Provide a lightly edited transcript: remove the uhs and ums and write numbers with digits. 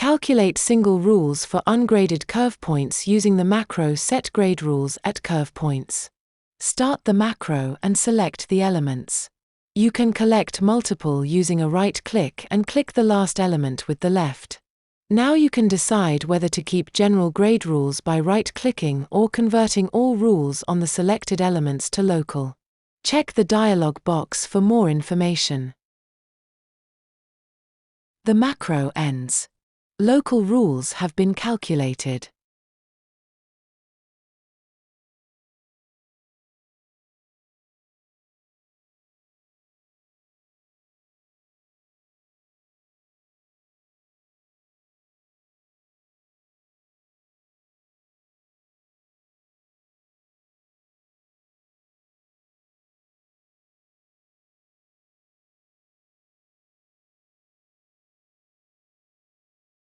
Calculate single rules for ungraded curve points using the macro Set Grade Rules at Curve Points. Start the macro and select the elements. You can collect multiple using a right-click and click the last element with the left. Now you can decide whether to keep general grade rules by right-clicking or converting all rules on the selected elements to local. Check the dialog box for more information. The macro ends. Local rules have been calculated.